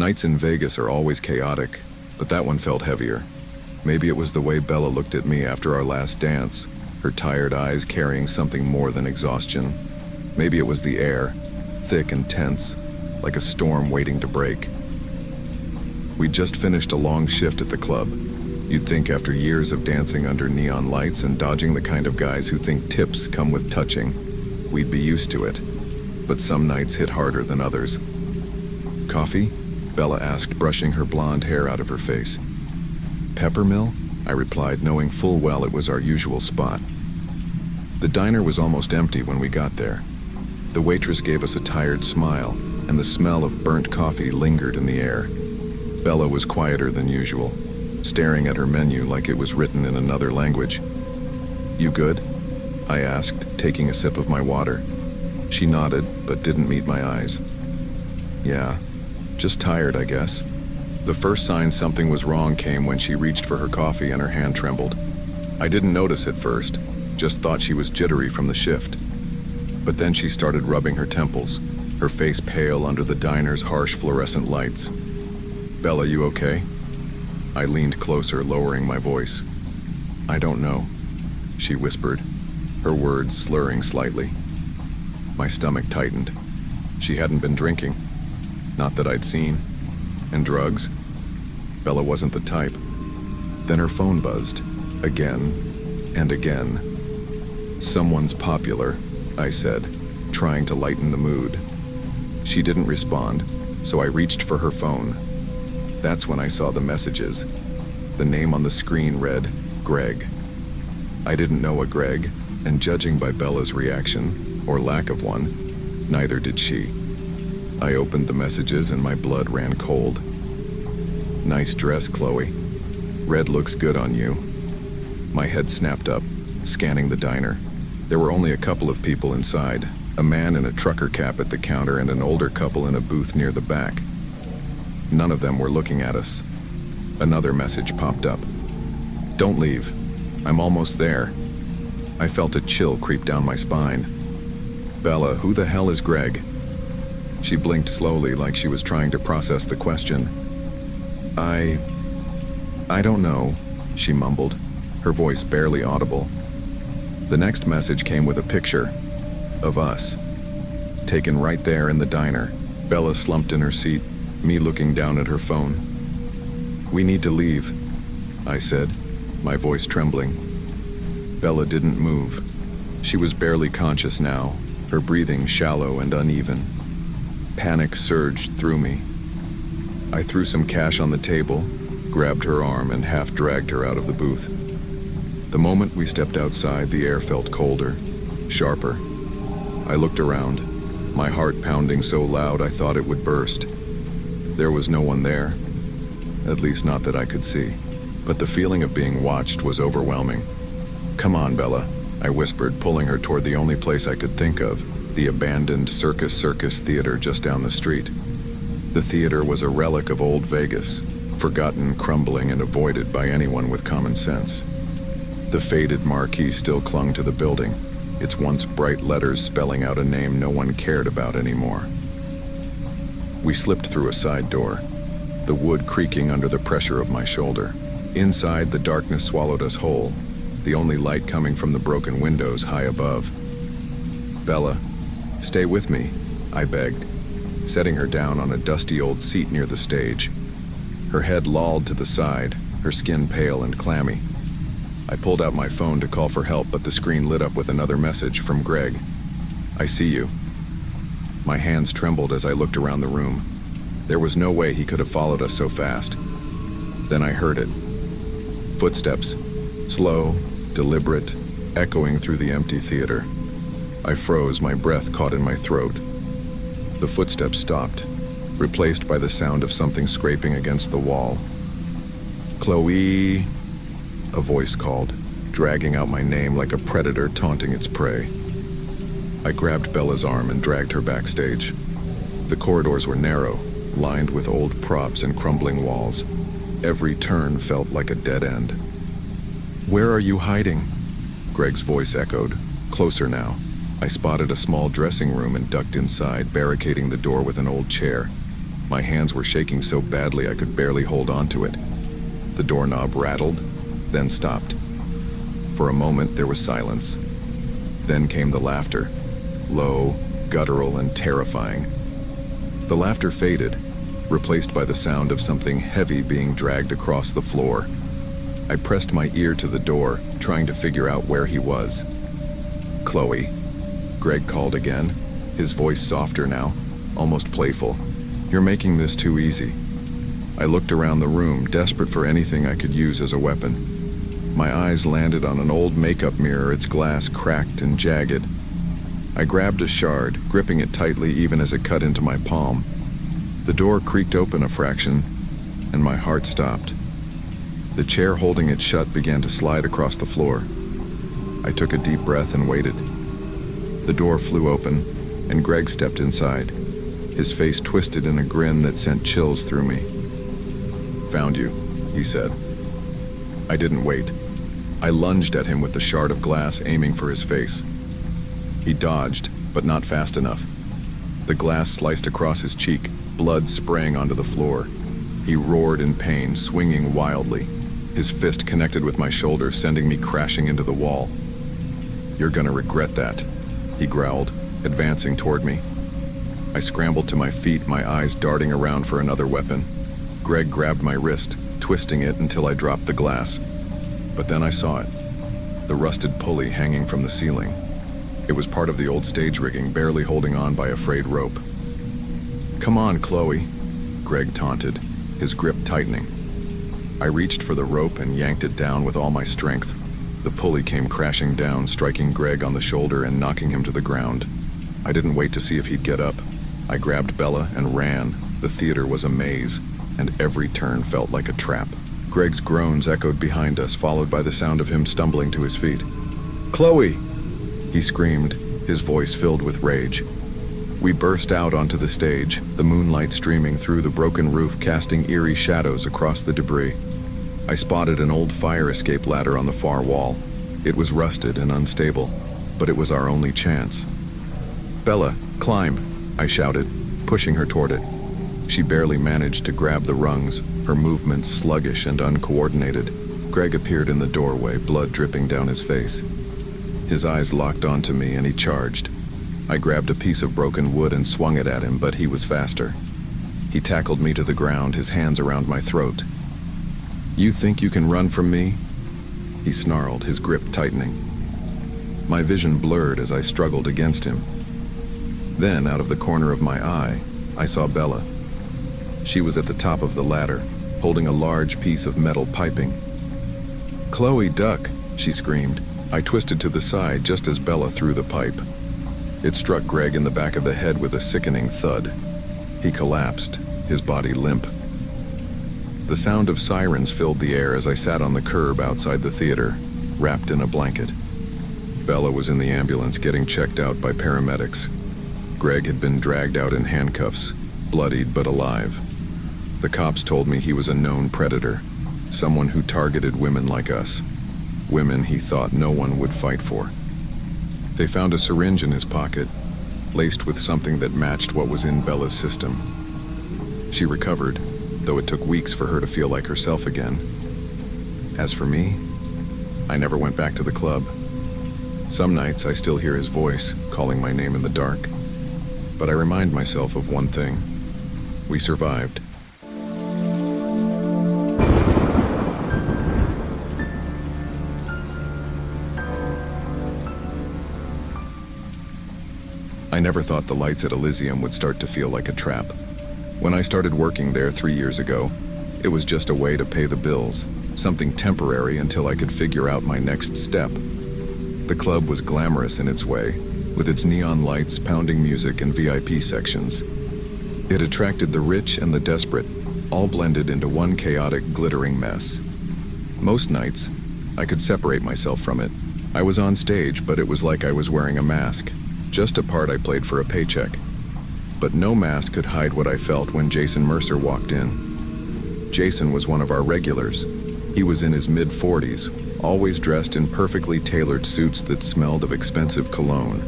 Nights in Vegas are always chaotic, but that one felt heavier. Maybe it was the way Bella looked at me after our last dance, her tired eyes carrying something more than exhaustion. Maybe it was the air, thick and tense, like a storm waiting to break. We'd just finished a long shift at the club. You'd think after years of dancing under neon lights and dodging the kind of guys who think tips come with touching, we'd be used to it. But some nights hit harder than others. "Coffee?" Bella asked, brushing her blonde hair out of her face. "Peppermill?" I replied, knowing full well it was our usual spot. The diner was almost empty when we got there. The waitress gave us a tired smile, and the smell of burnt coffee lingered in the air. Bella was quieter than usual, staring at her menu like it was written in another language. "You good?" I asked, taking a sip of my water. She nodded, but didn't meet my eyes. "Yeah, just tired, I guess." The first sign something was wrong came when she reached for her coffee and her hand trembled. I didn't notice at first, just thought she was jittery from the shift. But then she started rubbing her temples, her face pale under the diner's harsh fluorescent lights. "Bella, you okay?" I leaned closer, lowering my voice. "I don't know," she whispered, her words slurring slightly. My stomach tightened. She hadn't been drinking. Not that I'd seen. And drugs? Bella wasn't the type. Then her phone buzzed. Again and again. "Someone's popular," I said, trying to lighten the mood. She didn't respond, so I reached for her phone. That's when I saw the messages. The name on the screen read, Greg. I didn't know a Greg, and judging by Bella's reaction, or lack of one, neither did she. I opened the messages and my blood ran cold. "Nice dress, Chloe. Red looks good on you." My head snapped up, scanning the diner. There were only a couple of people inside, a man in a trucker cap at the counter and an older couple in a booth near the back. None of them were looking at us. Another message popped up. "Don't leave. I'm almost there." I felt a chill creep down my spine. "Bella, who the hell is Greg?" She blinked slowly like she was trying to process the question. I don't know," she mumbled, her voice barely audible. The next message came with a picture of us, taken right there in the diner. Bella slumped in her seat, me looking down at her phone. "We need to leave," I said, my voice trembling. Bella didn't move. She was barely conscious now, her breathing shallow and uneven. Panic surged through me. I threw some cash on the table, grabbed her arm, and half dragged her out of the booth. The moment we stepped outside, the air felt colder, sharper. I looked around, my heart pounding so loud I thought it would burst. There was no one there, at least not that I could see, but the feeling of being watched was overwhelming. "Come on, Bella," I whispered, pulling her toward the only place I could think of, the abandoned Circus Theater just down the street. The theater was a relic of old Vegas, forgotten, crumbling, and avoided by anyone with common sense. The faded marquee still clung to the building, its once bright letters spelling out a name no one cared about anymore. We slipped through a side door, the wood creaking under the pressure of my shoulder. Inside, the darkness swallowed us whole, the only light coming from the broken windows high above. "Bella, stay with me," I begged, setting her down on a dusty old seat near the stage. Her head lolled to the side, her skin pale and clammy. I pulled out my phone to call for help, but the screen lit up with another message from Greg. "I see you." My hands trembled as I looked around the room. There was no way he could have followed us so fast. Then I heard it. Footsteps, slow, deliberate, echoing through the empty theater. I froze, my breath caught in my throat. The footsteps stopped, replaced by the sound of something scraping against the wall. "Chloe," a voice called, dragging out my name like a predator taunting its prey. I grabbed Bella's arm and dragged her backstage. The corridors were narrow, lined with old props and crumbling walls. Every turn felt like a dead end. "Where are you hiding?" Greg's voice echoed, closer now. I spotted a small dressing room and ducked inside, barricading the door with an old chair. My hands were shaking so badly I could barely hold on to it. The doorknob rattled, then stopped. For a moment, there was silence. Then came the laughter, low, guttural, and terrifying. The laughter faded, replaced by the sound of something heavy being dragged across the floor. I pressed my ear to the door, trying to figure out where he was. "Chloe," Greg called again, his voice softer now, almost playful. "You're making this too easy." I looked around the room, desperate for anything I could use as a weapon. My eyes landed on an old makeup mirror, its glass cracked and jagged. I grabbed a shard, gripping it tightly even as it cut into my palm. The door creaked open a fraction, and my heart stopped. The chair holding it shut began to slide across the floor. I took a deep breath and waited. The door flew open, and Greg stepped inside, his face twisted in a grin that sent chills through me. "Found you," he said. I didn't wait. I lunged at him with the shard of glass, aiming for his face. He dodged, but not fast enough. The glass sliced across his cheek, blood spraying onto the floor. He roared in pain, swinging wildly. His fist connected with my shoulder, sending me crashing into the wall. "You're gonna regret that," he growled, advancing toward me. I scrambled to my feet, my eyes darting around for another weapon. Greg grabbed my wrist, twisting it until I dropped the glass. But then I saw it, the rusted pulley hanging from the ceiling. It was part of the old stage rigging, barely holding on by a frayed rope. "Come on, Chloe," Greg taunted, his grip tightening. I reached for the rope and yanked it down with all my strength. The pulley came crashing down, striking Greg on the shoulder and knocking him to the ground. I didn't wait to see if he'd get up. I grabbed Bella and ran. The theater was a maze, and every turn felt like a trap. Greg's groans echoed behind us, followed by the sound of him stumbling to his feet. "Chloe!" he screamed, his voice filled with rage. We burst out onto the stage, the moonlight streaming through the broken roof, casting eerie shadows across the debris. I spotted an old fire escape ladder on the far wall. It was rusted and unstable, but it was our only chance. "Bella, climb!" I shouted, pushing her toward it. She barely managed to grab the rungs, her movements sluggish and uncoordinated. Greg appeared in the doorway, blood dripping down his face. His eyes locked onto me and he charged. I grabbed a piece of broken wood and swung it at him, but he was faster. He tackled me to the ground, his hands around my throat. "You think you can run from me?" he snarled, his grip tightening. My vision blurred as I struggled against him. Then, out of the corner of my eye, I saw Bella. She was at the top of the ladder, holding a large piece of metal piping. "Chloe, duck!" she screamed. I twisted to the side just as Bella threw the pipe. It struck Greg in the back of the head with a sickening thud. He collapsed, his body limp. The sound of sirens filled the air as I sat on the curb outside the theater, wrapped in a blanket. Bella was in the ambulance getting checked out by paramedics. Greg had been dragged out in handcuffs, bloodied but alive. The cops told me he was a known predator, someone who targeted women like us, women he thought no one would fight for. They found a syringe in his pocket, laced with something that matched what was in Bella's system. She recovered, though it took weeks for her to feel like herself again. As for me, I never went back to the club. Some nights I still hear his voice, calling my name in the dark. But I remind myself of one thing. We survived. I never thought the lights at Elysium would start to feel like a trap. When I started working there 3 years ago, it was just a way to pay the bills, something temporary until I could figure out my next step. The club was glamorous in its way, with its neon lights, pounding music, and VIP sections. It attracted the rich and the desperate, all blended into one chaotic, glittering mess. Most nights, I could separate myself from it. I was on stage, but it was like I was wearing a mask, just a part I played for a paycheck. But no mask could hide what I felt when Jason Mercer walked in. Jason was one of our regulars. He was in his mid-40s, always dressed in perfectly tailored suits that smelled of expensive cologne.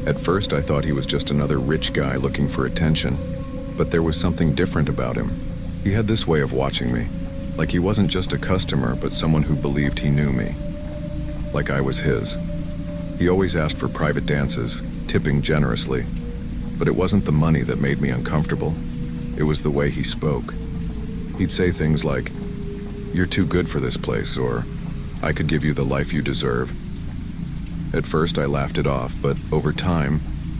At first, I thought he was just another rich guy looking for attention, But there was something different about him. He had this way of watching me, like he wasn't just a customer, but someone who believed he knew me. Like I was his. He always asked for private dances, tipping generously. But it wasn't the money that made me uncomfortable. It was the way he spoke. He'd say things like, "You're too good for this place," or "I could give you the life you deserve." At first I laughed it off, but over time,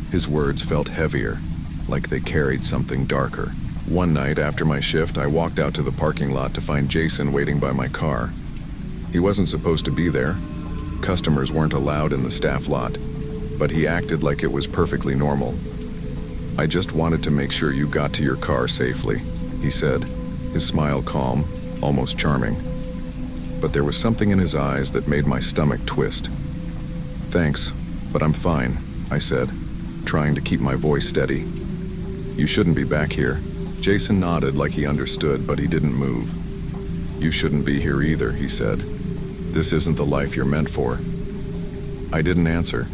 his words felt heavier, like they carried something darker. One night after my shift, I walked out to the parking lot to find Jason waiting by my car. He wasn't supposed to be there. Customers weren't allowed in the staff lot, but he acted like it was perfectly normal. "I just wanted to make sure you got to your car safely," he said, his smile calm, almost charming. But there was something in his eyes that made my stomach twist. "Thanks, but I'm fine," I said, trying to keep my voice steady. "You shouldn't be back here." Jason nodded like he understood, but he didn't move. "You shouldn't be here either," he said. "This isn't the life you're meant for." I didn't answer.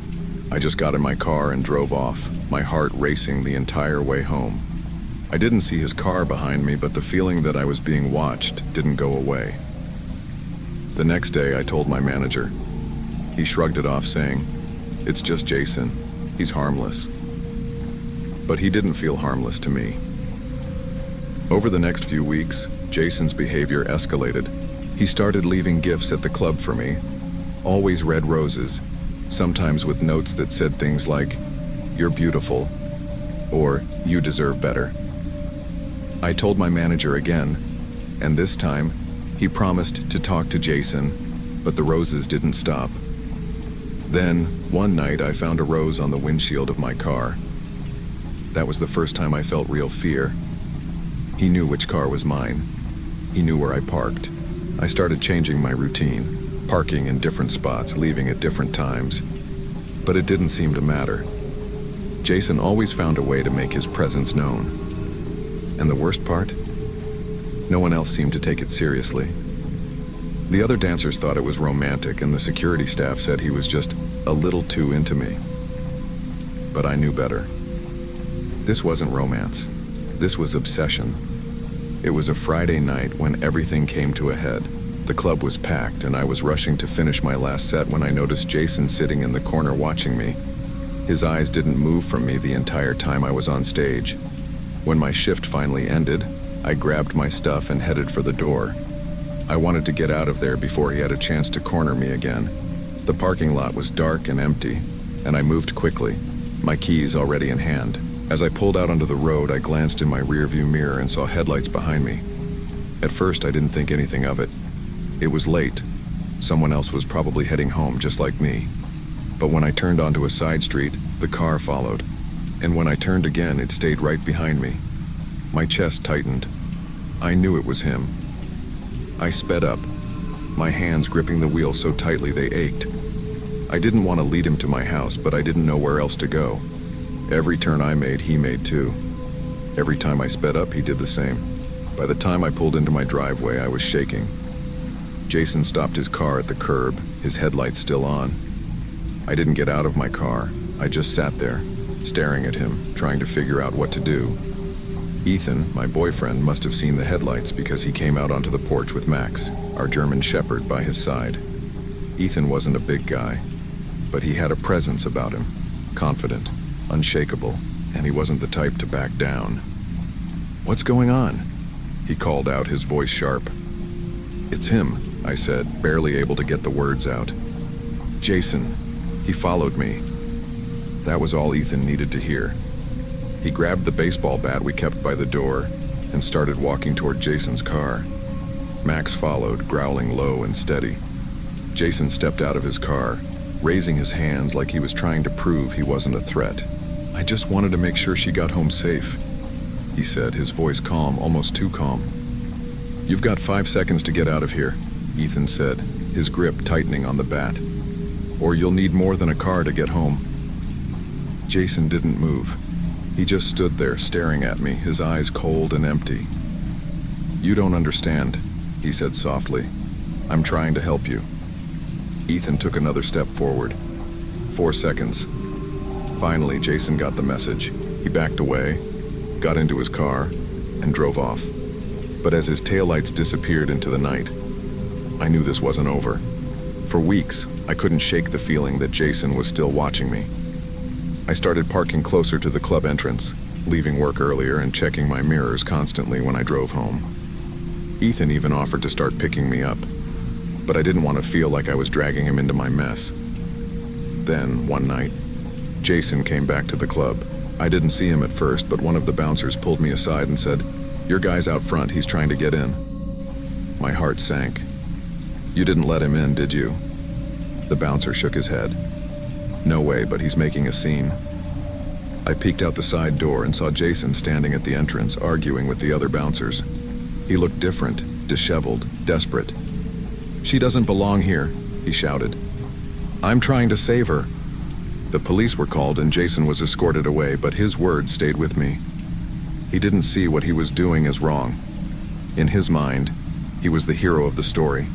I just got in my car and drove off, my heart racing the entire way home. I didn't see his car behind me, but the feeling that I was being watched didn't go away. The next day, I told my manager. He shrugged it off, saying, "It's just Jason. He's harmless." But he didn't feel harmless to me. Over the next few weeks, Jason's behavior escalated. He started leaving gifts at the club for me, always red roses, sometimes with notes that said things like, "You're beautiful," or "You deserve better." I told my manager again, and this time, he promised to talk to Jason, but the roses didn't stop. Then, one night, I found a rose on the windshield of my car. That was the first time I felt real fear. He knew which car was mine. He knew where I parked. I started changing my routine, parking in different spots, leaving at different times. But it didn't seem to matter. Jason always found a way to make his presence known. And the worst part? No one else seemed to take it seriously. The other dancers thought it was romantic, and the security staff said he was just a little too into me. But I knew better. This wasn't romance. This was obsession. It was a Friday night when everything came to a head. The club was packed, and I was rushing to finish my last set when I noticed Jason sitting in the corner watching me. His eyes didn't move from me the entire time I was on stage. When my shift finally ended, I grabbed my stuff and headed for the door. I wanted to get out of there before he had a chance to corner me again. The parking lot was dark and empty, and I moved quickly, my keys already in hand. As I pulled out onto the road, I glanced in my rearview mirror and saw headlights behind me. At first, I didn't think anything of it. It was late. Someone else was probably heading home just like me. But when I turned onto a side street, the car followed. And when I turned again, it stayed right behind me. My chest tightened. I knew it was him. I sped up, my hands gripping the wheel so tightly they ached. I didn't want to lead him to my house, but I didn't know where else to go. Every turn I made, he made too. Every time I sped up, he did the same. By the time I pulled into my driveway, I was shaking. Jason stopped his car at the curb, his headlights still on. I didn't get out of my car. I just sat there, staring at him, trying to figure out what to do. Ethan, my boyfriend, must have seen the headlights because he came out onto the porch with Max, our German shepherd, by his side. Ethan wasn't a big guy, but he had a presence about him, confident, unshakable, and he wasn't the type to back down. "What's going on?" he called out, his voice sharp. "It's him," I said, barely able to get the words out. "Jason, he followed me." That was all Ethan needed to hear. He grabbed the baseball bat we kept by the door and started walking toward Jason's car. Max followed, growling low and steady. Jason stepped out of his car, raising his hands like he was trying to prove he wasn't a threat. "I just wanted to make sure she got home safe," he said, his voice calm, almost too calm. "You've got 5 seconds to get out of here," Ethan said, his grip tightening on the bat. "Or you'll need more than a car to get home." Jason didn't move. He just stood there, staring at me, his eyes cold and empty. "You don't understand," he said softly. "I'm trying to help you." Ethan took another step forward. 4 seconds. Finally, Jason got the message. He backed away, got into his car, and drove off. But as his taillights disappeared into the night, I knew this wasn't over. For weeks, I couldn't shake the feeling that Jason was still watching me. I started parking closer to the club entrance, leaving work earlier and checking my mirrors constantly when I drove home. Ethan even offered to start picking me up, but I didn't want to feel like I was dragging him into my mess. Then, one night, Jason came back to the club. I didn't see him at first, but one of the bouncers pulled me aside and said, "Your guy's out front, he's trying to get in." My heart sank. "You didn't let him in, did you?" The bouncer shook his head. "No way, but he's making a scene." I peeked out the side door and saw Jason standing at the entrance, arguing with the other bouncers. He looked different, disheveled, desperate. "She doesn't belong here," he shouted. "I'm trying to save her." The police were called and Jason was escorted away, but his words stayed with me. He didn't see what he was doing as wrong. In his mind, he was the hero of the story.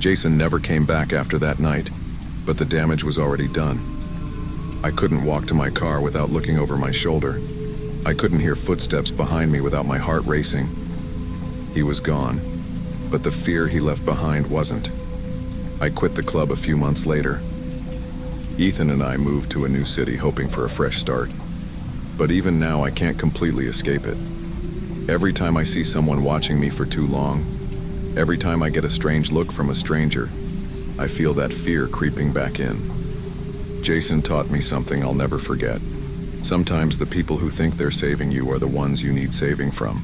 Jason never came back after that night, but the damage was already done. I couldn't walk to my car without looking over my shoulder. I couldn't hear footsteps behind me without my heart racing. He was gone, but the fear he left behind wasn't. I quit the club a few months later. Ethan and I moved to a new city hoping for a fresh start. But even now I can't completely escape it. Every time I see someone watching me for too long, every time I get a strange look from a stranger, I feel that fear creeping back in. Jason taught me something I'll never forget. Sometimes the people who think they're saving you are the ones you need saving from.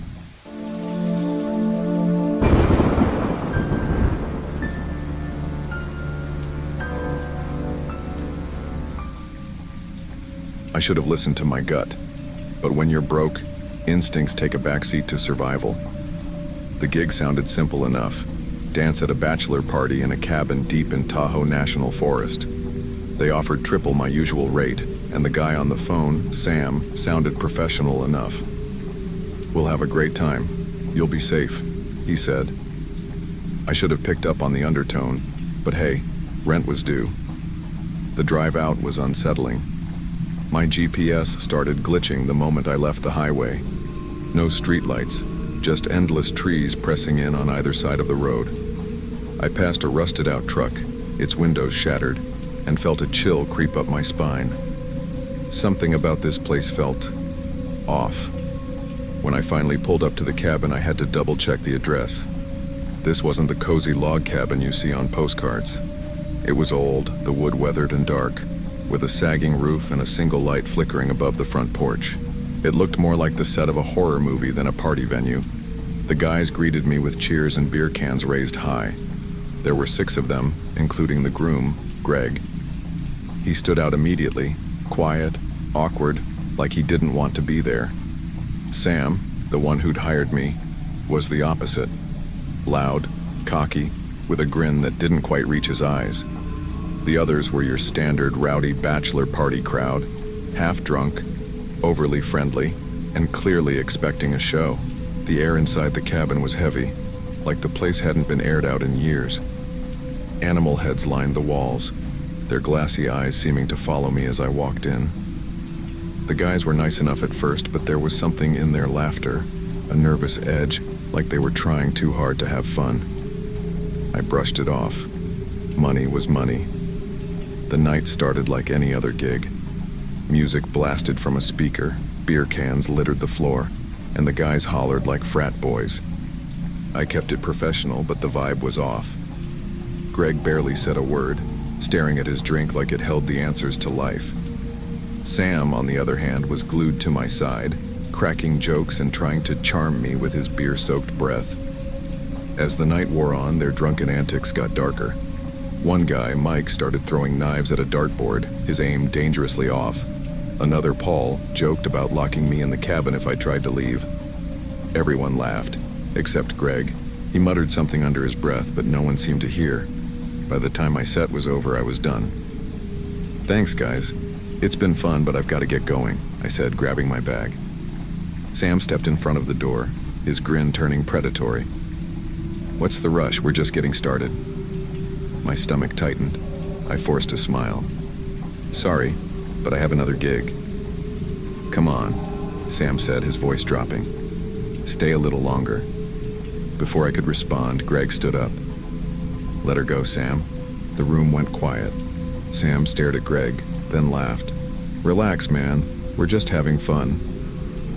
I should have listened to my gut, but when you're broke, instincts take a backseat to survival. The gig sounded simple enough. Dance at a bachelor party in a cabin deep in Tahoe National Forest. They offered triple my usual rate, and the guy on the phone, Sam, sounded professional enough. "We'll have a great time. You'll be safe," he said. I should have picked up on the undertone, but hey, rent was due. The drive out was unsettling. My GPS started glitching the moment I left the highway. No streetlights, just endless trees pressing in on either side of the road. I passed a rusted-out truck, its windows shattered, and felt a chill creep up my spine. Something about this place felt off. When I finally pulled up to the cabin, I had to double-check the address. This wasn't the cozy log cabin you see on postcards. It was old, the wood weathered and dark, with a sagging roof and a single light flickering above the front porch. It looked more like the set of a horror movie than a party venue. The guys greeted me with cheers and beer cans raised high. There were 6 of them, including the groom, Greg. He stood out immediately, quiet, awkward, like he didn't want to be there. Sam, the one who'd hired me, was the opposite. Loud, cocky, with a grin that didn't quite reach his eyes. The others were your standard rowdy bachelor party crowd, half drunk, overly friendly, and clearly expecting a show. The air inside the cabin was heavy, like the place hadn't been aired out in years. Animal heads lined the walls, their glassy eyes seeming to follow me as I walked in. The guys were nice enough at first, but there was something in their laughter, a nervous edge, like they were trying too hard to have fun. I brushed it off. Money was money. The night started like any other gig. Music blasted from a speaker, beer cans littered the floor, and the guys hollered like frat boys. I kept it professional, but the vibe was off. Greg barely said a word, staring at his drink like it held the answers to life. Sam, on the other hand, was glued to my side, cracking jokes and trying to charm me with his beer-soaked breath. As the night wore on, their drunken antics got darker. One guy, Mike, started throwing knives at a dartboard, his aim dangerously off. Another, Paul, joked about locking me in the cabin if I tried to leave. Everyone laughed, except Greg. He muttered something under his breath, but no one seemed to hear. By the time my set was over, I was done. "Thanks, guys. It's been fun, but I've got to get going," I said, grabbing my bag. Sam stepped in front of the door, his grin turning predatory. "What's the rush? We're just getting started." My stomach tightened. I forced a smile. "Sorry, but I have another gig." "Come on. Sam said, his voice dropping. Stay a little longer. Before I could respond, Greg stood up. Let her go, Sam. The room went quiet. Sam stared at Greg, then laughed. Relax, man. We're just having fun.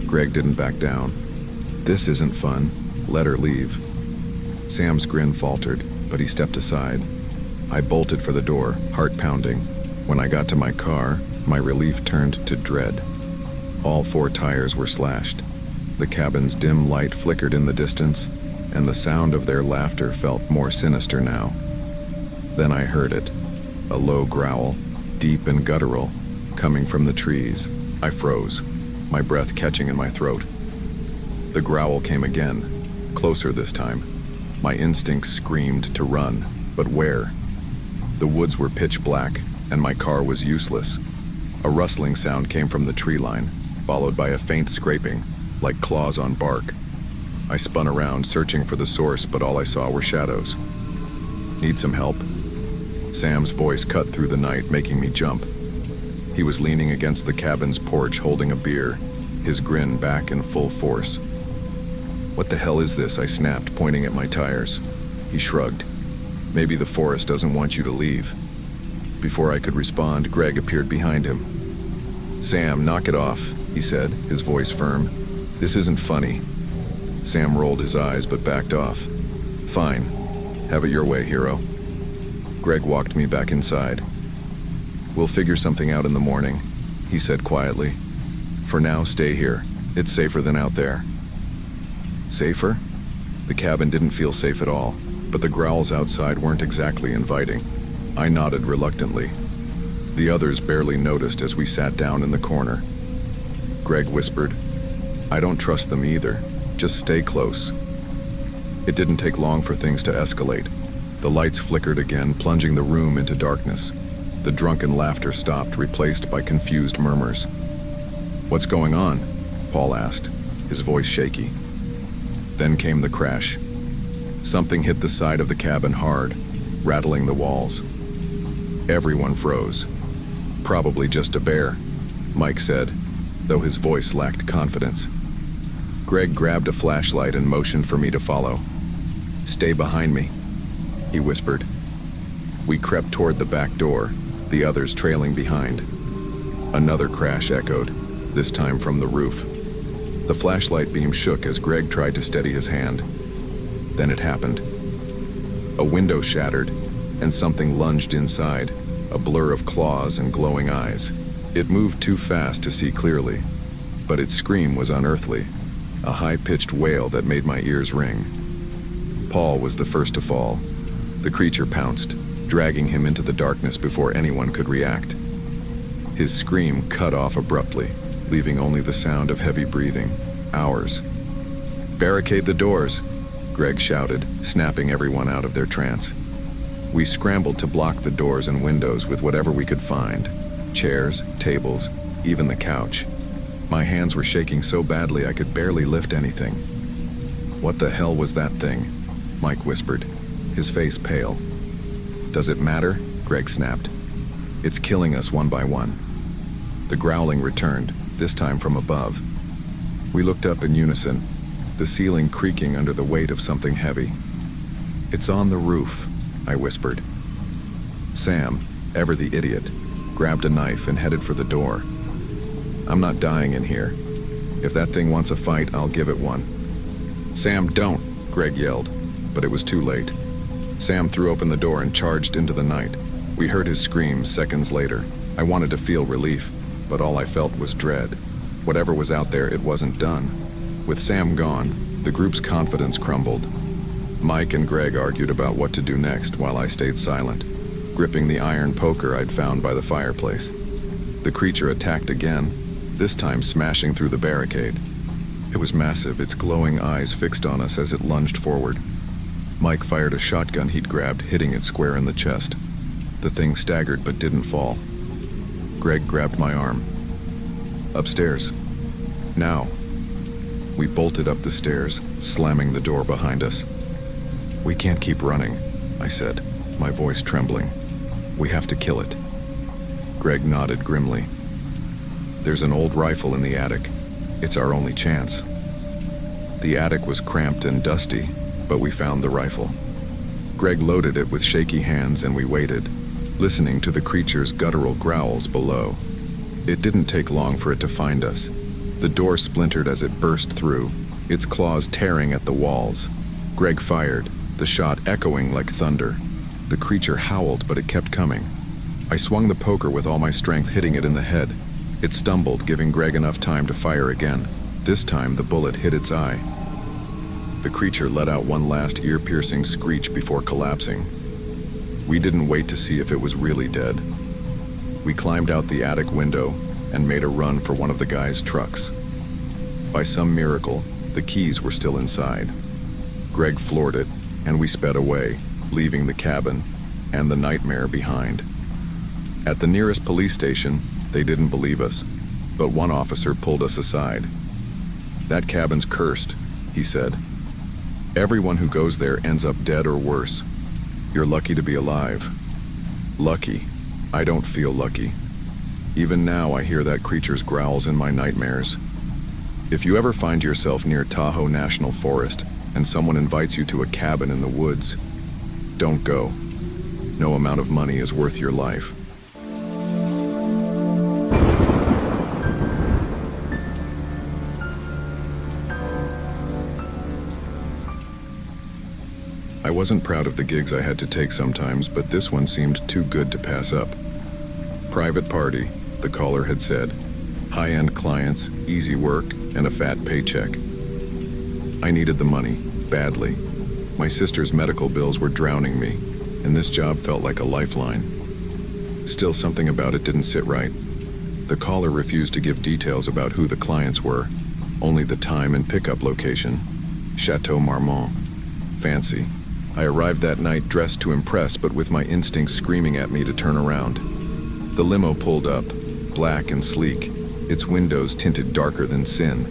Greg didn't back down. This isn't fun. Let her leave. Sam's grin faltered, but he stepped aside. I bolted for the door, heart pounding. When I got to my car, my relief turned to dread. All 4 tires were slashed. The cabin's dim light flickered in the distance, and the sound of their laughter felt more sinister now. Then I heard it, a low growl, deep and guttural, coming from the trees. I froze, my breath catching in my throat. The growl came again, closer this time. My instincts screamed to run, but where? The woods were pitch black, and my car was useless. A rustling sound came from the tree line, followed by a faint scraping, like claws on bark. I spun around, searching for the source, but all I saw were shadows. Need some help? Sam's voice cut through the night, making me jump. He was leaning against the cabin's porch, holding a beer, his grin back in full force. What the hell is this? I snapped, pointing at my tires. He shrugged. Maybe the forest doesn't want you to leave. Before I could respond, Greg appeared behind him. Sam, knock it off, he said, his voice firm. This isn't funny. Sam rolled his eyes but backed off. Fine. Have it your way, hero. Greg walked me back inside. We'll figure something out in the morning, he said quietly. For now, stay here. It's safer than out there. Safer? The cabin didn't feel safe at all, but the growls outside weren't exactly inviting. I nodded reluctantly. The others barely noticed as we sat down in the corner. Greg whispered, I don't trust them either. Just stay close. It didn't take long for things to escalate. The lights flickered again, plunging the room into darkness. The drunken laughter stopped, replaced by confused murmurs. What's going on? Paul asked, his voice shaky. Then came the crash. Something hit the side of the cabin hard, rattling the walls. Everyone froze. Probably just a bear, Mike said, though his voice lacked confidence. Greg grabbed a flashlight and motioned for me to follow. Stay behind me, he whispered. We crept toward the back door, the others trailing behind. Another crash echoed, this time from the roof. The flashlight beam shook as Greg tried to steady his hand. Then it happened. A window shattered, and something lunged inside, a blur of claws and glowing eyes. It moved too fast to see clearly, but its scream was unearthly, a high-pitched wail that made my ears ring. Paul was the first to fall. The creature pounced, dragging him into the darkness before anyone could react. His scream cut off abruptly, leaving only the sound of heavy breathing. Ours. Barricade the doors, Greg shouted, snapping everyone out of their trance. We scrambled to block the doors and windows with whatever we could find. Chairs, tables, even the couch. My hands were shaking so badly I could barely lift anything. What the hell was that thing? Mike whispered, his face pale. Does it matter? Greg snapped. It's killing us one by one. The growling returned, this time from above. We looked up in unison, the ceiling creaking under the weight of something heavy. It's on the roof, I whispered. Sam, ever the idiot, grabbed a knife and headed for the door. I'm not dying in here. If that thing wants a fight, I'll give it one. Sam, don't, Greg yelled, but it was too late. Sam threw open the door and charged into the night. We heard his screams seconds later. I wanted to feel relief, but all I felt was dread. Whatever was out there, it wasn't done. With Sam gone, the group's confidence crumbled. Mike and Greg argued about what to do next while I stayed silent, gripping the iron poker I'd found by the fireplace. The creature attacked again, this time smashing through the barricade. It was massive, its glowing eyes fixed on us as it lunged forward. Mike fired a shotgun he'd grabbed, hitting it square in the chest. The thing staggered but didn't fall. Greg grabbed my arm. Upstairs. Now. We bolted up the stairs, slamming the door behind us. We can't keep running, I said, my voice trembling. We have to kill it. Greg nodded grimly. There's an old rifle in the attic. It's our only chance. The attic was cramped and dusty, but we found the rifle. Greg loaded it with shaky hands and we waited, listening to the creature's guttural growls below. It didn't take long for it to find us. The door splintered as it burst through, its claws tearing at the walls. Greg fired, the shot echoing like thunder. The creature howled, but it kept coming. I swung the poker with all my strength, hitting it in the head. It stumbled, giving Greg enough time to fire again. This time, the bullet hit its eye. The creature let out one last ear-piercing screech before collapsing. We didn't wait to see if it was really dead. We climbed out the attic window and made a run for one of the guy's trucks. By some miracle, the keys were still inside. Greg floored it, and we sped away, leaving the cabin and the nightmare behind. At the nearest police station, they didn't believe us, but one officer pulled us aside. "That cabin's cursed," he said. "Everyone who goes there ends up dead or worse. You're lucky to be alive." Lucky? I don't feel lucky. Even now I hear that creature's growls in my nightmares. If you ever find yourself near Tahoe National Forest and someone invites you to a cabin in the woods, don't go. No amount of money is worth your life. I wasn't proud of the gigs I had to take sometimes, but this one seemed too good to pass up. Private party, the caller had said. High-end clients, easy work, and a fat paycheck. I needed the money, badly. My sister's medical bills were drowning me, and this job felt like a lifeline. Still, something about it didn't sit right. The caller refused to give details about who the clients were, only the time and pickup location. Chateau Marmont. Fancy. I arrived that night dressed to impress, but with my instincts screaming at me to turn around. The limo pulled up, black and sleek, its windows tinted darker than sin.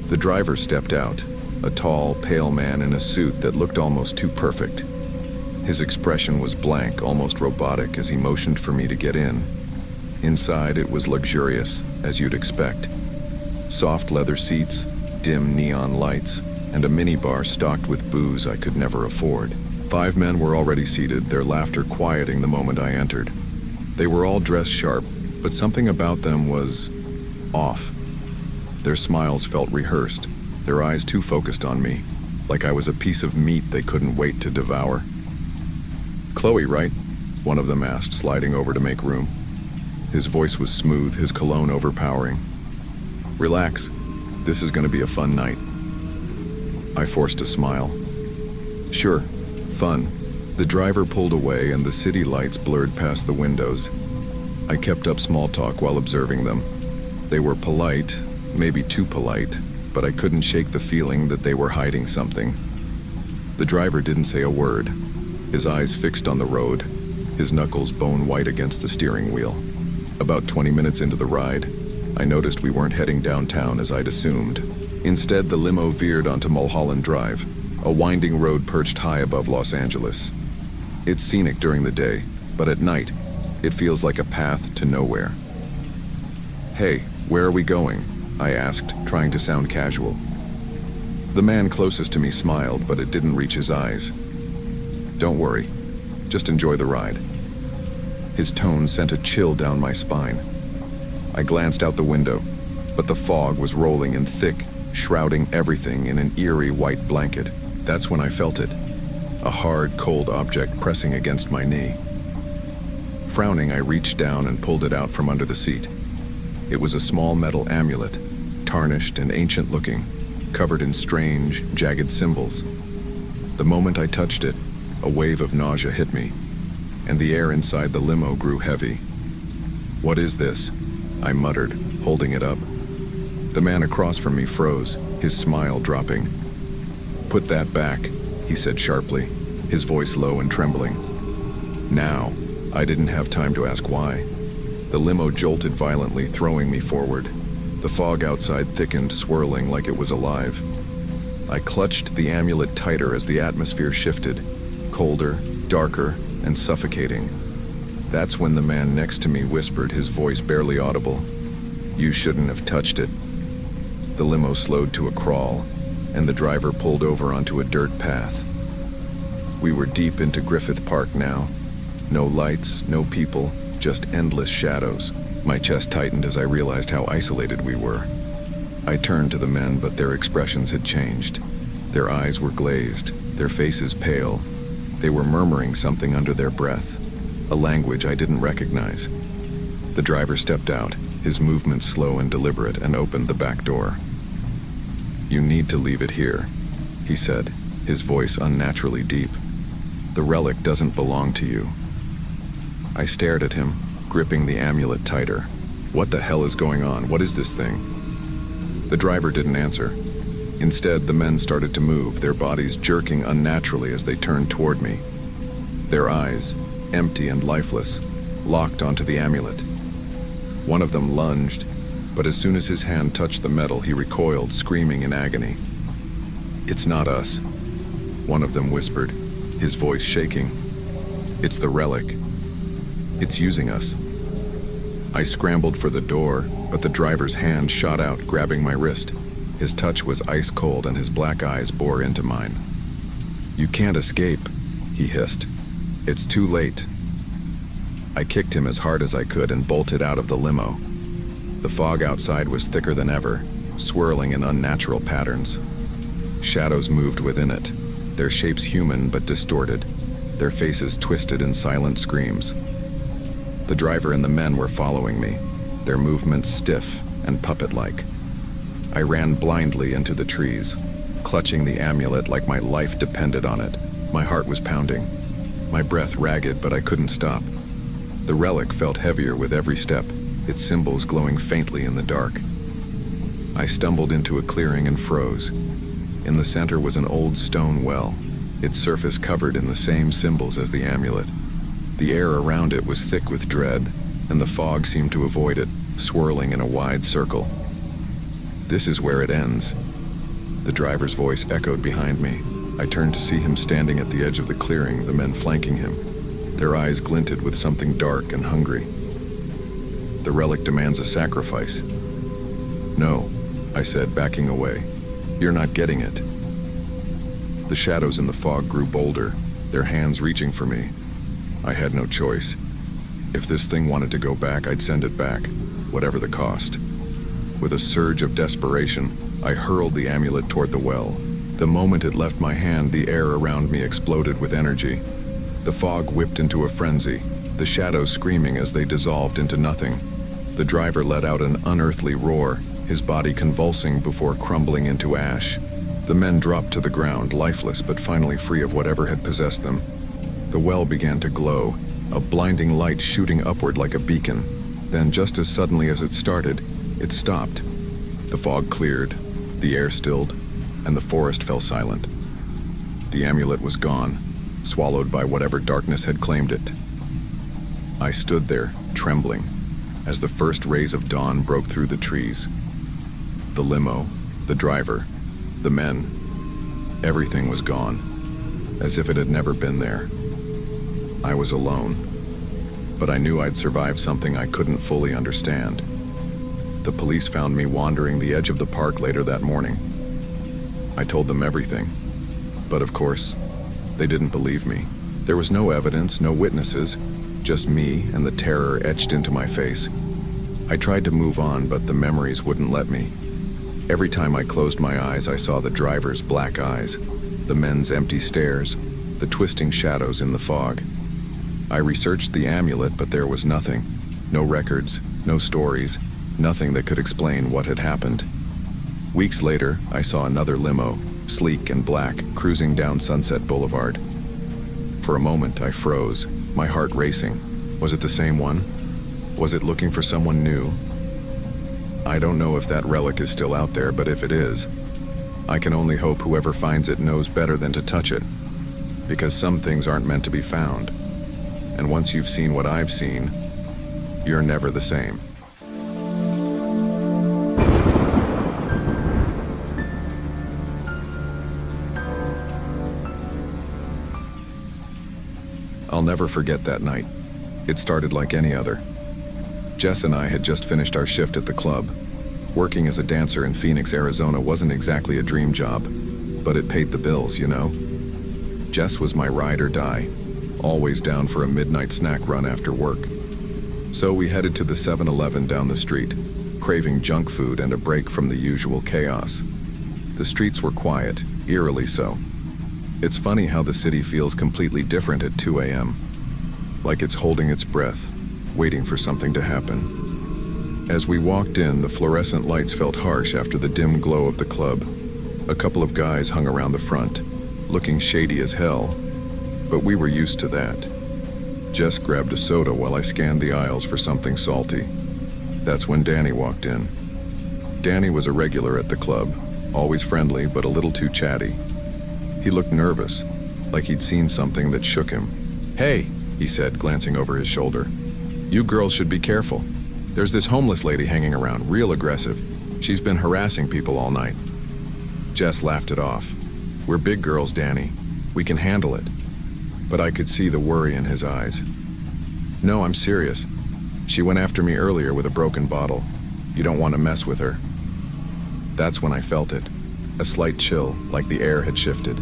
The driver stepped out, a tall, pale man in a suit that looked almost too perfect. His expression was blank, almost robotic, as he motioned for me to get in. Inside, it was luxurious, as you'd expect. Soft leather seats, dim neon lights, and a minibar stocked with booze I could never afford. 5 men were already seated, their laughter quieting the moment I entered. They were all dressed sharp, but something about them was off. Their smiles felt rehearsed, their eyes too focused on me, like I was a piece of meat they couldn't wait to devour. "Chloe, right?" one of them asked, sliding over to make room. His voice was smooth, his cologne overpowering. "Relax. This is going to be a fun night." I forced a smile. "Sure, fun." The driver pulled away and the city lights blurred past the windows. I kept up small talk while observing them. They were polite, maybe too polite, but I couldn't shake the feeling that they were hiding something. The driver didn't say a word, his eyes fixed on the road, his knuckles bone white against the steering wheel. About 20 minutes into the ride, I noticed we weren't heading downtown as I'd assumed. Instead, the limo veered onto Mulholland Drive, a winding road perched high above Los Angeles. It's scenic during the day, but at night, it feels like a path to nowhere. "Hey, where are we going?" I asked, trying to sound casual. The man closest to me smiled, but it didn't reach his eyes. "Don't worry, just enjoy the ride." His tone sent a chill down my spine. I glanced out the window, but the fog was rolling in thick, shrouding everything in an eerie white blanket. That's when I felt it, a hard, cold object pressing against my knee. Frowning, I reached down and pulled it out from under the seat. It was a small metal amulet, tarnished and ancient-looking, covered in strange, jagged symbols. The moment I touched it, a wave of nausea hit me, and the air inside the limo grew heavy. "What is this?" I muttered, holding it up. The man across from me froze, his smile dropping. "Put that back," he said sharply, his voice low and trembling. Now, I didn't have time to ask why. The limo jolted violently, throwing me forward. The fog outside thickened, swirling like it was alive. I clutched the amulet tighter as the atmosphere shifted, colder, darker, and suffocating. That's when the man next to me whispered, his voice barely audible, "You shouldn't have touched it." The limo slowed to a crawl, and the driver pulled over onto a dirt path. We were deep into Griffith Park now. No lights, no people, just endless shadows. My chest tightened as I realized how isolated we were. I turned to the men, but their expressions had changed. Their eyes were glazed, their faces pale. They were murmuring something under their breath, a language I didn't recognize. The driver stepped out, his movements slow and deliberate, and opened the back door. "You need to leave it here," he said, his voice unnaturally deep. "The relic doesn't belong to you." I stared at him, gripping the amulet tighter. What the hell is going on? What is this thing? The driver didn't answer. Instead, the men started to move, their bodies jerking unnaturally as they turned toward me. Their eyes, empty and lifeless, locked onto the amulet. One of them lunged, but as soon as his hand touched the metal, he recoiled, screaming in agony. "It's not us," one of them whispered, his voice shaking. "It's the relic. It's using us." I scrambled for the door, but the driver's hand shot out, grabbing my wrist. His touch was ice cold and his black eyes bore into mine. "You can't escape," he hissed. "It's too late." I kicked him as hard as I could and bolted out of the limo. The fog outside was thicker than ever, swirling in unnatural patterns. Shadows moved within it, their shapes human but distorted, their faces twisted in silent screams. The driver and the men were following me, their movements stiff and puppet-like. I ran blindly into the trees, clutching the amulet like my life depended on it. My heart was pounding, my breath ragged, but I couldn't stop. The relic felt heavier with every step, its symbols glowing faintly in the dark. I stumbled into a clearing and froze. In the center was an old stone well, its surface covered in the same symbols as the amulet. The air around it was thick with dread, and the fog seemed to avoid it, swirling in a wide circle. "This is where it ends." The driver's voice echoed behind me. I turned to see him standing at the edge of the clearing, the men flanking him. Their eyes glinted with something dark and hungry. "The relic demands a sacrifice." "No," I said, backing away. "You're not getting it." The shadows in the fog grew bolder, their hands reaching for me. I had no choice. If this thing wanted to go back, I'd send it back, whatever the cost. With a surge of desperation, I hurled the amulet toward the well. The moment it left my hand, the air around me exploded with energy. The fog whipped into a frenzy, the shadows screaming as they dissolved into nothing. The driver let out an unearthly roar, his body convulsing before crumbling into ash. The men dropped to the ground, lifeless but finally free of whatever had possessed them. The well began to glow, a blinding light shooting upward like a beacon. Then, just as suddenly as it started, it stopped. The fog cleared, the air stilled, and the forest fell silent. The amulet was gone, swallowed by whatever darkness had claimed it. I stood there, trembling, as the first rays of dawn broke through the trees. The limo, the driver, the men, everything was gone, as if it had never been there. I was alone, but I knew I'd survived something I couldn't fully understand. The police found me wandering the edge of the park later that morning. I told them everything, but of course, they didn't believe me. There was no evidence, no witnesses, just me and the terror etched into my face. I tried to move on, but the memories wouldn't let me. Every time I closed my eyes, I saw the driver's black eyes, the men's empty stares, the twisting shadows in the fog. I researched the amulet, but there was nothing. No records, no stories, nothing that could explain what had happened. Weeks later, I saw another limo, sleek and black, cruising down Sunset Boulevard. For a moment, I froze, my heart racing. Was it the same one? Was it looking for someone new? I don't know if that relic is still out there, but if it is, I can only hope whoever finds it knows better than to touch it. Because some things aren't meant to be found. And once you've seen what I've seen, you're never the same. I'll never forget that night. It started like any other. Jess and I had just finished our shift at the club. Working as a dancer in Phoenix, Arizona wasn't exactly a dream job, but it paid the bills, you know? Jess was my ride or die, always down for a midnight snack run after work. So we headed to the 7-Eleven down the street, craving junk food and a break from the usual chaos. The streets were quiet, eerily so. It's funny how the city feels completely different at 2 a.m., like it's holding its breath, waiting for something to happen. As we walked in, the fluorescent lights felt harsh after the dim glow of the club. A couple of guys hung around the front, looking shady as hell, but we were used to that. Jess grabbed a soda while I scanned the aisles for something salty. That's when Danny walked in. Danny was a regular at the club, always friendly but a little too chatty. He looked nervous, like he'd seen something that shook him. "Hey," he said, glancing over his shoulder. "You girls should be careful. There's this homeless lady hanging around, real aggressive. She's been harassing people all night." Jess laughed it off. "We're big girls, Danny. We can handle it." But I could see the worry in his eyes. "No, I'm serious. She went after me earlier with a broken bottle. You don't want to mess with her." That's when I felt it. A slight chill, like the air had shifted.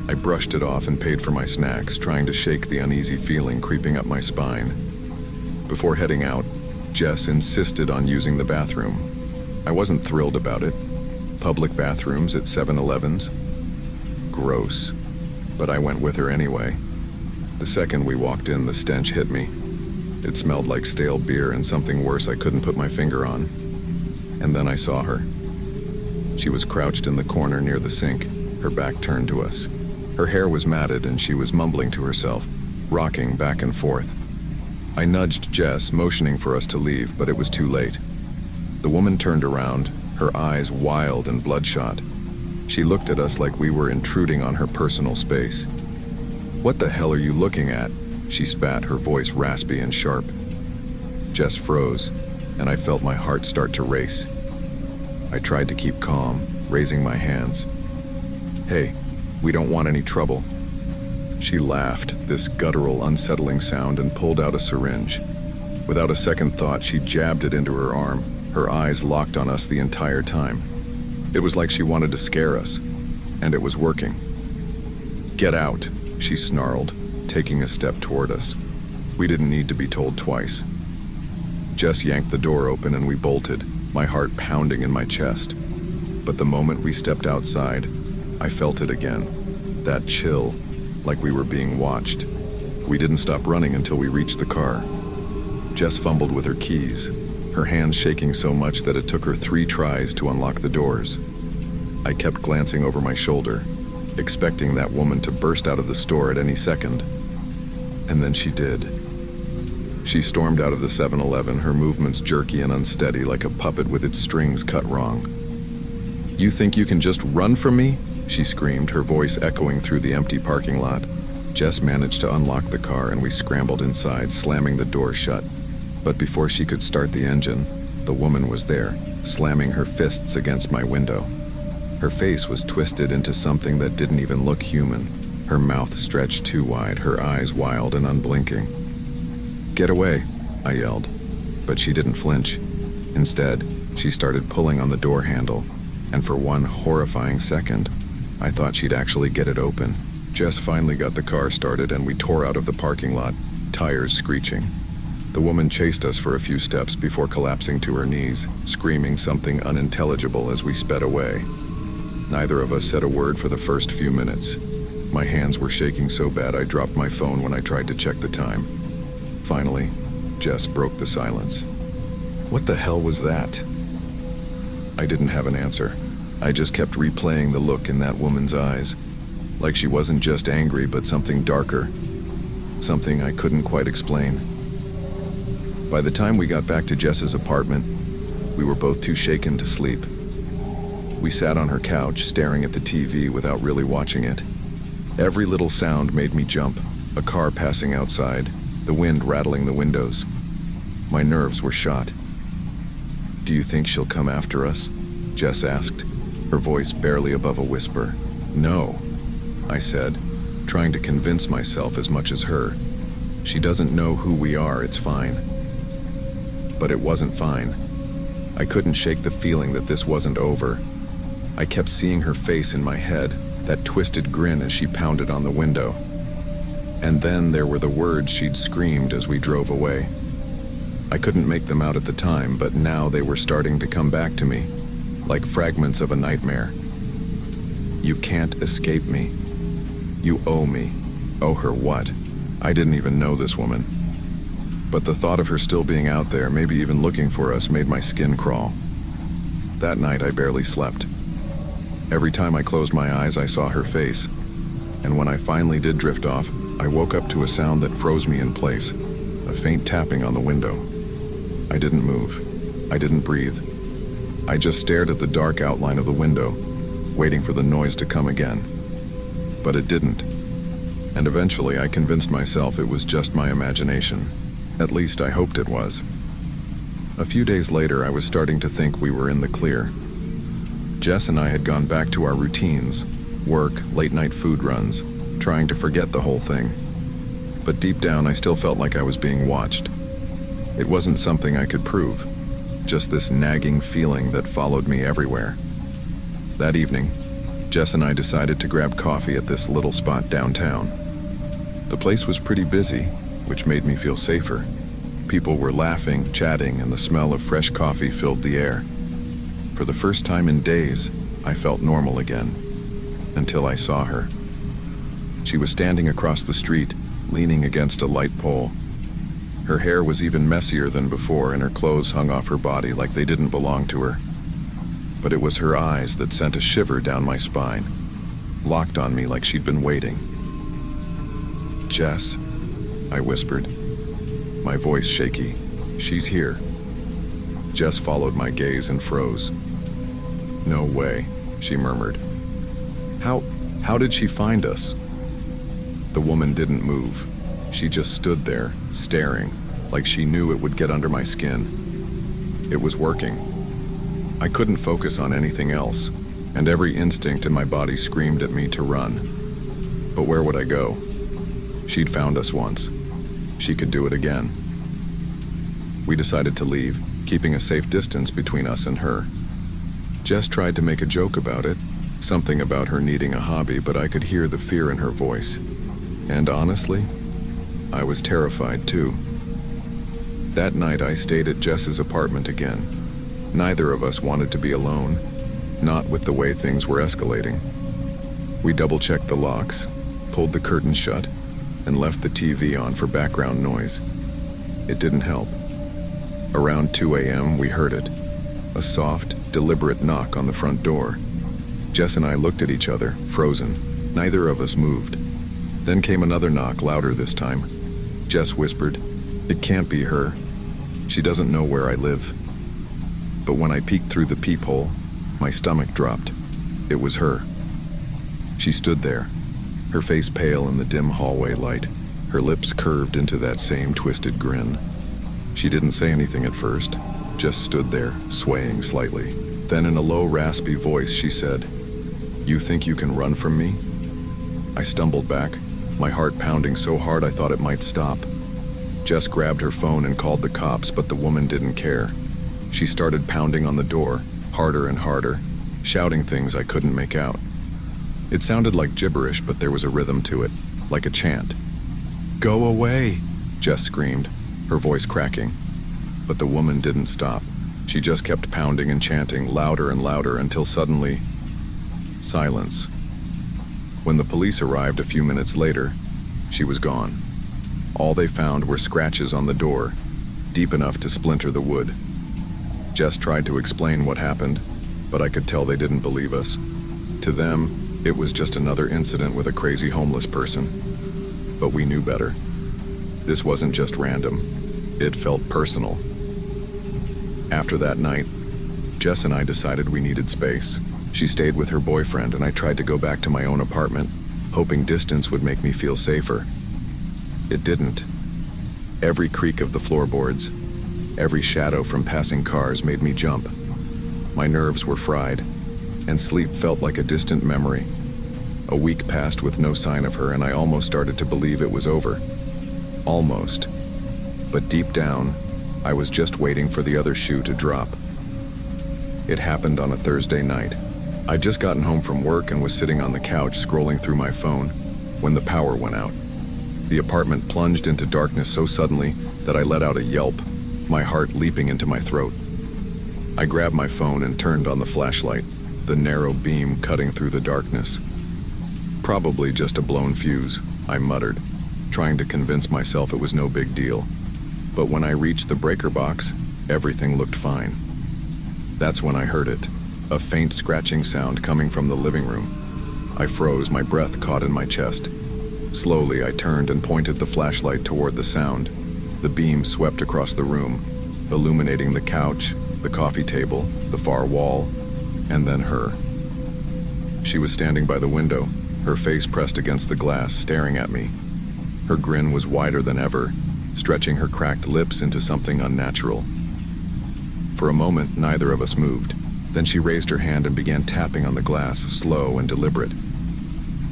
I brushed it off and paid for my snacks, trying to shake the uneasy feeling creeping up my spine. Before heading out, Jess insisted on using the bathroom. I wasn't thrilled about it. Public bathrooms at 7-Elevens? Gross. But I went with her anyway. The second we walked in, the stench hit me. It smelled like stale beer and something worse I couldn't put my finger on. And then I saw her. She was crouched in the corner near the sink, her back turned to us. Her hair was matted and she was mumbling to herself, rocking back and forth. I nudged Jess, motioning for us to leave, but it was too late. The woman turned around, her eyes wild and bloodshot. She looked at us like we were intruding on her personal space. "What the hell are you looking at?" she spat, her voice raspy and sharp. Jess froze, and I felt my heart start to race. I tried to keep calm, raising my hands. "Hey, we don't want any trouble." She laughed, this guttural, unsettling sound, and pulled out a syringe. Without a second thought, she jabbed it into her arm, her eyes locked on us the entire time. It was like she wanted to scare us, and it was working. "Get out," she snarled, taking a step toward us. We didn't need to be told twice. Jess yanked the door open and we bolted, my heart pounding in my chest. But the moment we stepped outside, I felt it again. That chill, like we were being watched. We didn't stop running until we reached the car. Jess fumbled with her keys, her hands shaking so much that it took her 3 tries to unlock the doors. I kept glancing over my shoulder, expecting that woman to burst out of the store at any second. And then she did. She stormed out of the 7-Eleven, her movements jerky and unsteady like a puppet with its strings cut wrong. "You think you can just run from me?" she screamed, her voice echoing through the empty parking lot. Jess managed to unlock the car and we scrambled inside, slamming the door shut. But before she could start the engine, the woman was there, slamming her fists against my window. Her face was twisted into something that didn't even look human, her mouth stretched too wide, her eyes wild and unblinking. "Get away," I yelled, but she didn't flinch. Instead, she started pulling on the door handle, and for one horrifying second, I thought she'd actually get it open. Jess finally got the car started and we tore out of the parking lot, tires screeching. The woman chased us for a few steps before collapsing to her knees, screaming something unintelligible as we sped away. Neither of us said a word for the first few minutes. My hands were shaking so bad I dropped my phone when I tried to check the time. Finally, Jess broke the silence. "What the hell was that?" I didn't have an answer. I just kept replaying the look in that woman's eyes, like she wasn't just angry but something darker, something I couldn't quite explain. By the time we got back to Jess's apartment, we were both too shaken to sleep. We sat on her couch, staring at the TV without really watching it. Every little sound made me jump, a car passing outside, the wind rattling the windows. My nerves were shot. "Do you think she'll come after us?" Jess asked, her voice barely above a whisper. "No," I said, trying to convince myself as much as her. "She doesn't know who we are, it's fine." But it wasn't fine. I couldn't shake the feeling that this wasn't over. I kept seeing her face in my head, that twisted grin as she pounded on the window. And then there were the words she'd screamed as we drove away. I couldn't make them out at the time, but now they were starting to come back to me, like fragments of a nightmare. You can't escape me. You owe me. Owe her what? I didn't even know this woman. But the thought of her still being out there, maybe even looking for us, made my skin crawl. That night I barely slept. Every time I closed my eyes, I saw her face. And when I finally did drift off, I woke up to a sound that froze me in place, a faint tapping on the window. I didn't move. I didn't breathe. I just stared at the dark outline of the window, waiting for the noise to come again. But it didn't. And eventually I convinced myself it was just my imagination. At least I hoped it was. A few days later, I was starting to think we were in the clear. Jess and I had gone back to our routines, work, late-night food runs, trying to forget the whole thing. But deep down, I still felt like I was being watched. It wasn't something I could prove, just this nagging feeling that followed me everywhere. That evening, Jess and I decided to grab coffee at this little spot downtown. The place was pretty busy, which made me feel safer. People were laughing, chatting, and the smell of fresh coffee filled the air. For the first time in days, I felt normal again, until I saw her. She was standing across the street, leaning against a light pole. Her hair was even messier than before, and her clothes hung off her body like they didn't belong to her. But it was her eyes that sent a shiver down my spine, locked on me like she'd been waiting. "Jess," I whispered, my voice shaky. "She's here." Jess followed my gaze and froze. "No way," she murmured. How did she find us?" The woman didn't move. She just stood there, staring, like she knew it would get under my skin. It was working. I couldn't focus on anything else, and every instinct in my body screamed at me to run. But where would I go? She'd found us once. She could do it again. We decided to leave, keeping a safe distance between us and her. Jess tried to make a joke about it, something about her needing a hobby, but I could hear the fear in her voice. And honestly, I was terrified too. That night I stayed at Jess's apartment again. Neither of us wanted to be alone, not with the way things were escalating. We double-checked the locks, pulled the curtains shut, and left the TV on for background noise. It didn't help. Around 2 a.m. we heard it, a soft, deliberate knock on the front door. Jess and I looked at each other, frozen. Neither of us moved. Then came another knock, louder this time. Jess whispered, "It can't be her. She doesn't know where I live." But when I peeked through the peephole, my stomach dropped. It was her. She stood there, her face pale in the dim hallway light, her lips curved into that same twisted grin. She didn't say anything at first, just stood there, swaying slightly. Then in a low, raspy voice, she said, "You think you can run from me?" I stumbled back, my heart pounding so hard I thought it might stop. Jess grabbed her phone and called the cops, but the woman didn't care. She started pounding on the door, harder and harder, shouting things I couldn't make out. It sounded like gibberish, but there was a rhythm to it, like a chant. "Go away!" Jess screamed, her voice cracking. But the woman didn't stop. She just kept pounding and chanting, louder and louder, until suddenly, silence. When the police arrived a few minutes later, she was gone. All they found were scratches on the door, deep enough to splinter the wood. Jess tried to explain what happened, but I could tell they didn't believe us. To them, it was just another incident with a crazy homeless person. But we knew better. This wasn't just random. It felt personal. After that night, Jess and I decided we needed space. She stayed with her boyfriend, and I tried to go back to my own apartment, hoping distance would make me feel safer. It didn't. Every creak of the floorboards, every shadow from passing cars made me jump. My nerves were fried, and sleep felt like a distant memory. A week passed with no sign of her, and I almost started to believe it was over. Almost. But deep down, I was just waiting for the other shoe to drop. It happened on a Thursday night. I'd just gotten home from work and was sitting on the couch scrolling through my phone when the power went out. The apartment plunged into darkness so suddenly that I let out a yelp, my heart leaping into my throat. I grabbed my phone and turned on the flashlight, the narrow beam cutting through the darkness. Probably just a blown fuse, I muttered, trying to convince myself it was no big deal. But when I reached the breaker box, everything looked fine. That's when I heard it, a faint scratching sound coming from the living room. I froze, my breath caught in my chest. Slowly, I turned and pointed the flashlight toward the sound. The beam swept across the room, illuminating the couch, the coffee table, the far wall, and then her. She was standing by the window, her face pressed against the glass, staring at me. Her grin was wider than ever, stretching her cracked lips into something unnatural. For a moment, neither of us moved. Then she raised her hand and began tapping on the glass, slow and deliberate.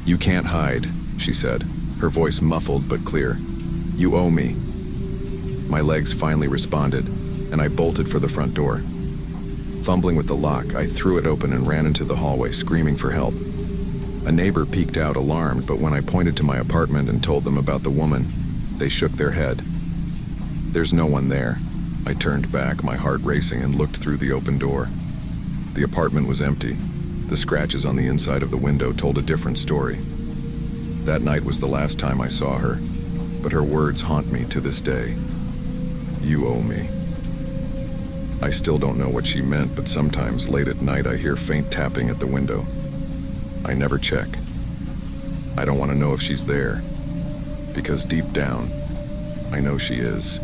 "You can't hide," she said, her voice muffled but clear. "You owe me." My legs finally responded, and I bolted for the front door. Fumbling with the lock, I threw it open and ran into the hallway, screaming for help. A neighbor peeked out, alarmed, but when I pointed to my apartment and told them about the woman, they shook their head. "There's no one there." I turned back, my heart racing, and looked through the open door. The apartment was empty. The scratches on the inside of the window told a different story. That night was the last time I saw her, but her words haunt me to this day. "You owe me." I still don't know what she meant, but sometimes late at night I hear faint tapping at the window. I never check. I don't want to know if she's there, because deep down, I know she is.